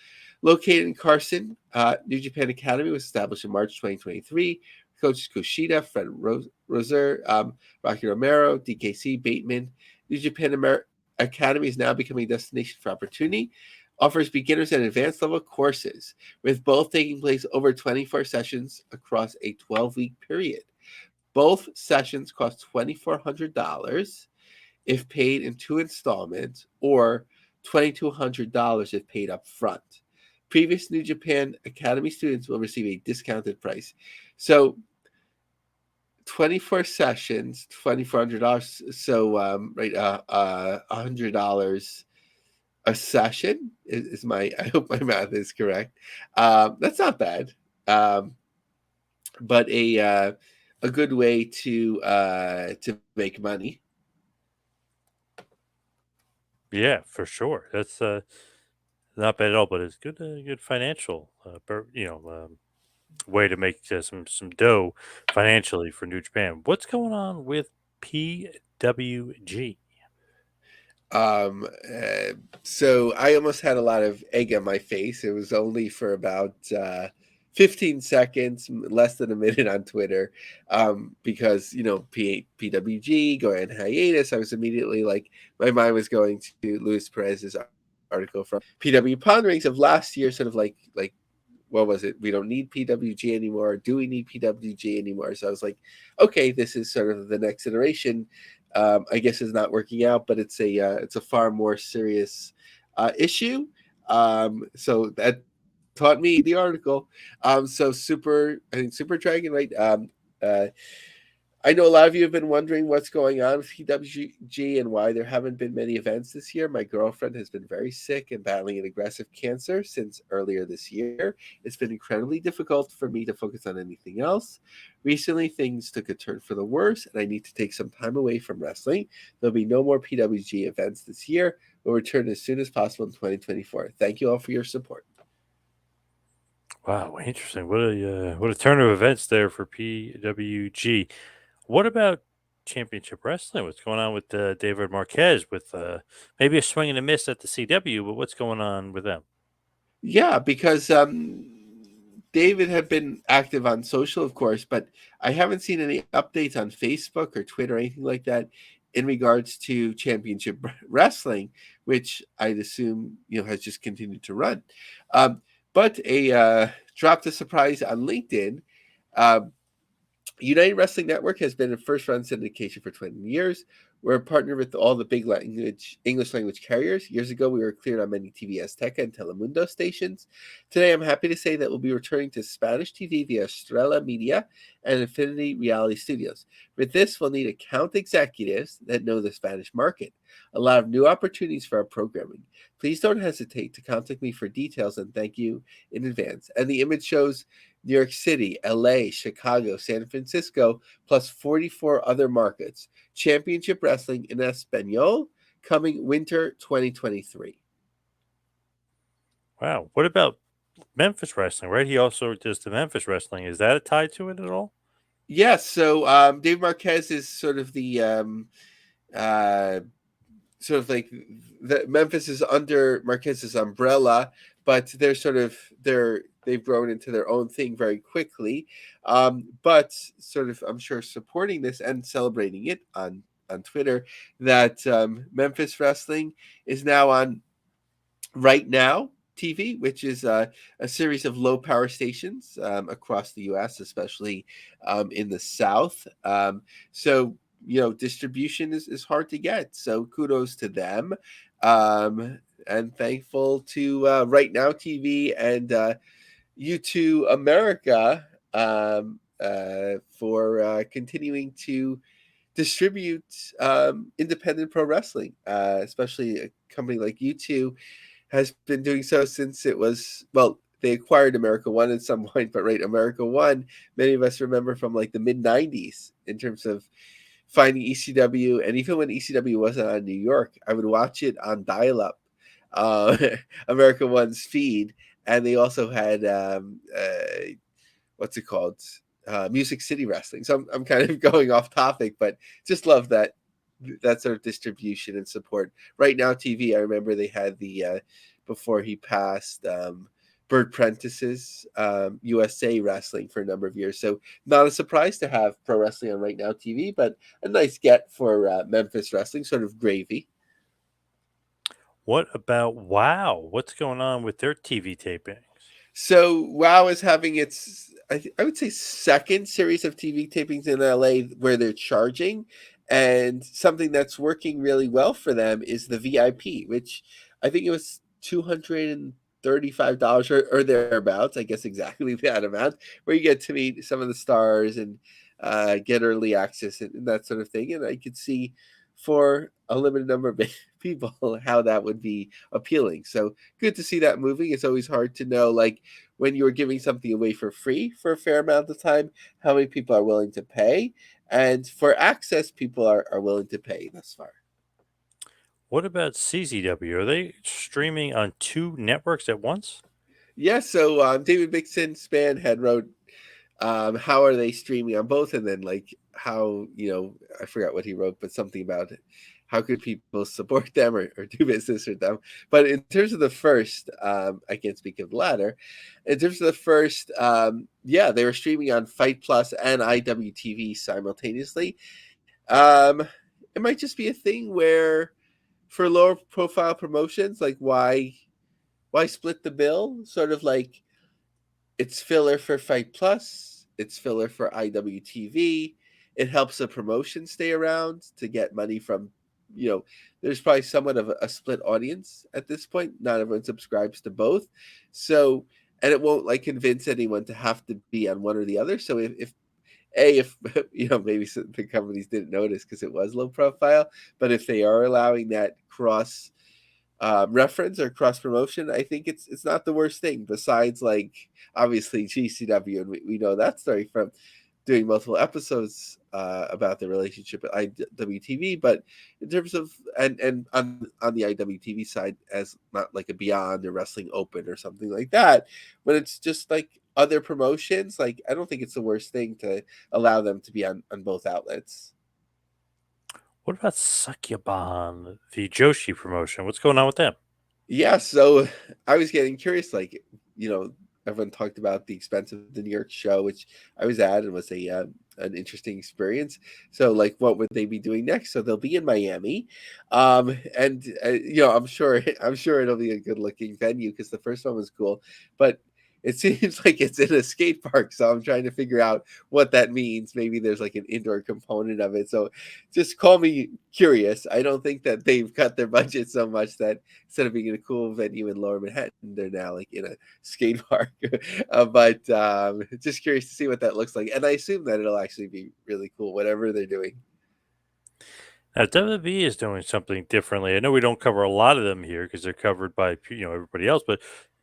Located in Carson, New Japan Academy was established in March 2023. Coaches Kushida, Fred Roser, Rocky Romero, DKC, Bateman. New Japan Academy is now becoming a destination for opportunity. Offers beginners and advanced level courses, with both taking place over 24 sessions across a 12-week period. Both sessions cost $2,400 if paid in 2 installments, or $2,200 if paid up front. Previous New Japan Academy students will receive a discounted price. So 24 sessions, $2,400. So right, $100 a session is my. I hope my math is correct. That's not bad, but a good way to make money. Yeah, for sure. That's not bad at all, but it's good financial, way to make some dough financially for New Japan. What's going on with PWG? So I almost had a lot of egg on my face. It was only for about 15 seconds, less than a minute on Twitter, because PWG going on hiatus. I was immediately like, my mind was going to Luis Perez's article from PW Ponderings of last year, sort of like what was it? We don't need PWG anymore. Do we need PWG anymore? So I was like, okay, this is sort of the next iteration. I guess is not working out, but it's a far more serious issue. So that taught me the article. So I think Super Dragon, right? I know a lot of you have been wondering what's going on with PWG and why there haven't been many events this year. My girlfriend has been very sick and battling an aggressive cancer since earlier this year. It's been incredibly difficult for me to focus on anything else. Recently, things took a turn for the worse, and I need to take some time away from wrestling. There'll be no more PWG events this year. We'll return as soon as possible in 2024. Thank you all for your support. Wow, interesting. What a turn of events there for PWG. What about Championship Wrestling? What's going on with David Marquez with maybe a swing and a miss at the CW, but what's going on with them? Yeah, because David had been active on social, of course, but I haven't seen any updates on Facebook or Twitter or anything like that in regards to Championship Wrestling, which I'd assume has just continued to run. But a dropped a surprise on LinkedIn. Uh, United Wrestling Network has been in first run syndication for 20 years. We're a partner with all the big English language carriers. Years ago, we were cleared on many TV Azteca and Telemundo stations. Today, I'm happy to say that we'll be returning to Spanish TV via Estrella Media and Infinity Reality Studios. With this, we'll need account executives that know the Spanish market. A lot of new opportunities for our programming. Please don't hesitate to contact me for details, and thank you in advance. And the image shows New York City, LA, Chicago, San Francisco, plus 44 other markets. Championship Wrestling in Espanol, coming winter 2023. Wow. What about Memphis Wrestling, right? He also does the Memphis Wrestling. Is that a tie to it at all? Yes, so Dave Marquez is sort of the uh, sort of like the Memphis is under Marquez's umbrella, but they've grown into their own thing very quickly. But sort of, I'm sure, supporting this and celebrating it on Twitter that Memphis Wrestling is now on Right Now TV, which is a series of low power stations across the U.S., especially in the South. So distribution is hard to get. So kudos to them, and thankful to Right Now TV and U2 America for continuing to distribute independent pro wrestling, especially a company like U2 has been doing so since it was, well, they acquired America One at some point, but right, America One, many of us remember from like the mid 90s in terms of finding ECW. And even when ECW wasn't on New York, I would watch it on dial up, uh, America One's feed. And they also had, what's it called? Music City Wrestling. So I'm kind of going off topic, but just love that sort of distribution and support. Right Now TV, I remember they had the before he passed, Bert Prentice's USA Wrestling for a number of years. So not a surprise to have pro wrestling on Right Now TV, but a nice get for Memphis Wrestling, sort of gravy. What about Wow? What's going on with their TV tapings? So WoW is having its, I would say, second series of TV tapings in LA where they're charging, and something that's working really well for them is the VIP, which I think it was $235 or thereabouts. I guess exactly that amount, where you get to meet some of the stars and get early access and that sort of thing. And I could see for a limited number of people how that would be appealing. So good to see that moving. It's always hard to know, like when you're giving something away for free for a fair amount of time, how many people are willing to pay. And for access, people are willing to pay thus far. What about CZW? Are they streaming on two networks at once? Yeah, so David Mixon Span had wrote how are they streaming on both, and then like how, I forgot what he wrote, but something about how could people support them or do business with them. But in terms of the first, I can't speak of the latter. In terms of the first, yeah, they were streaming on Fight Plus and IWTV simultaneously. um it might just be a thing where for lower profile promotions, like why split the bill, sort of like it's filler for Fight Plus, it's filler for IWTV. It helps the promotion stay around to get money from, there's probably somewhat of a split audience at this point. Not everyone subscribes to both. So, and it won't like convince anyone to have to be on one or the other. So if maybe some the companies didn't notice because it was low profile, but if they are allowing that cross reference or cross promotion, I think it's not the worst thing. Besides, like obviously GCW, and we know that story from doing multiple episodes about the relationship at IWTV. But in terms of and on the IWTV side, as not like a Beyond or Wrestling Open or something like that, when it's just like other promotions, like I don't think it's the worst thing to allow them to be on both outlets. What about Sakyaban, the Joshi promotion? What's going on with them? Yeah, so I was getting curious, like, you know, everyone talked about the expense of the New York show, which I was at and was a an interesting experience. So, like, what would they be doing next? So they'll be in Miami, and I'm sure it'll be a good looking venue because the first one was cool, but it seems like it's in a skate park. So I'm trying to figure out what that means. Maybe there's like an indoor component of it. So just call me curious. I don't think that they've cut their budget so much that instead of being in a cool venue in Lower Manhattan, they're now like in a skate park. But just curious to see what that looks like, and I assume that it'll actually be really cool, whatever they're doing. Now, WWE is doing something differently. I know we don't cover a lot of them here because they're covered by everybody else, but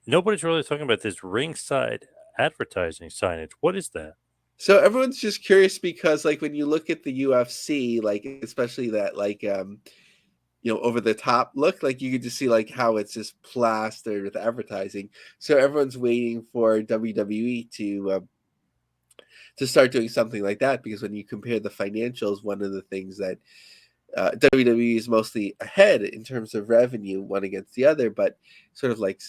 nobody's really talking about this ringside advertising signage. What is that? So everyone's just curious because, like, when you look at the UFC, like especially that, like, over the top look, like you could just see like how it's just plastered with advertising. So everyone's waiting for WWE to start doing something like that, because when you compare the financials, one of the things that WWE is mostly ahead in terms of revenue, one against the other, but sort of like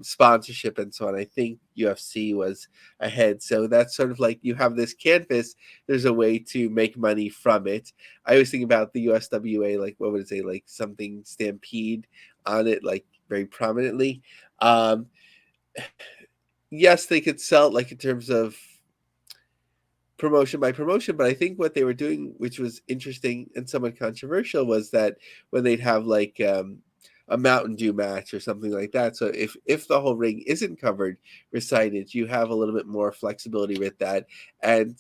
sponsorship and so on. I think UFC was ahead. So that's sort of like you have this canvas, there's a way to make money from it. I always think about the USWA, like what would it say, like something Stampede on it, like very prominently. Um, yes, they could sell it like in terms of promotion by promotion, but I think what they were doing, which was interesting and somewhat controversial, was that when they'd have like a Mountain Dew match or something like that. So if the whole ring isn't covered with signage, you have a little bit more flexibility with that. And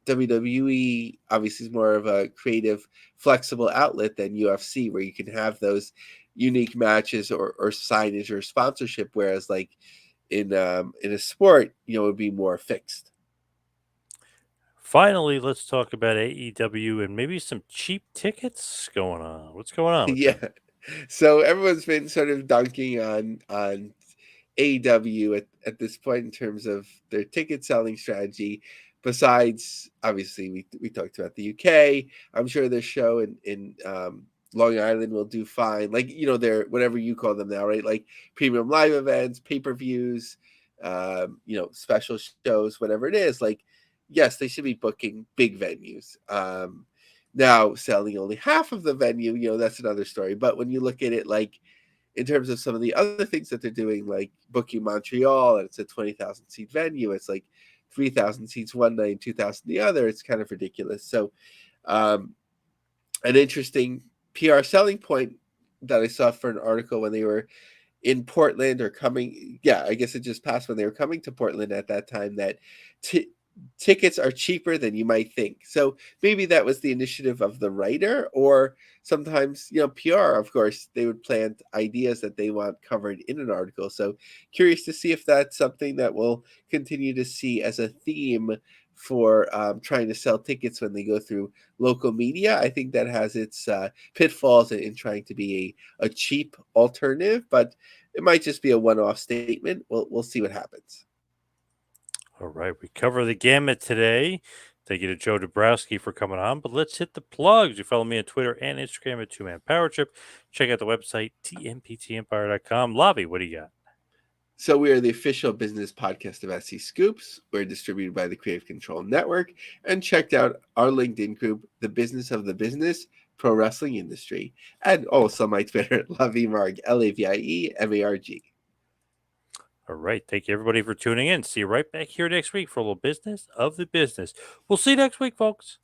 WWE obviously is more of a creative, flexible outlet than UFC, where you can have those unique matches or signage or sponsorship. Whereas like in a sport, it would be more fixed. Finally, let's talk about AEW and maybe some cheap tickets going on. What's going on with Yeah. them? So everyone's been sort of dunking on AEW at this point in terms of their ticket selling strategy. Besides, obviously, we talked about the UK. I'm sure their show in Long Island will do fine. Like their whatever you call them now, right? Like premium live events, pay per views, special shows, whatever it is. Like, yes, they should be booking big venues. Now, selling only half of the venue, that's another story. But when you look at it, like in terms of some of the other things that they're doing, like booking Montreal, and it's a 20,000 seat venue, it's like 3,000 seats one night, 2,000 the other. It's kind of ridiculous. So, um, an interesting PR selling point that I saw for an article when they were in Portland or coming, yeah, I guess it just passed when they were coming to Portland at that time, that tickets are cheaper than you might think. So maybe that was the initiative of the writer, or sometimes, PR, of course, they would plant ideas that they want covered in an article. So curious to see if that's something that we'll continue to see as a theme for trying to sell tickets when they go through local media. I think that has its pitfalls in trying to be a cheap alternative, but it might just be a one-off statement. We'll see what happens. All right, we cover the gamut today. Thank you to Joe Dabrowski for coming on, but let's hit the plugs. You follow me on Twitter and Instagram at Two Man Power Trip. Check out the website, tmptempire.com. Lavi, what do you got? So we are the official business podcast of SC Scoops. We're distributed by the Creative Control Network, and checked out our LinkedIn group, The Business of the Business Pro Wrestling Industry, and also my Twitter, Lavimarg, LAVIEMARG. All right, thank you everybody for tuning in. See you right back here next week for a little business of the business. We'll see you next week, folks.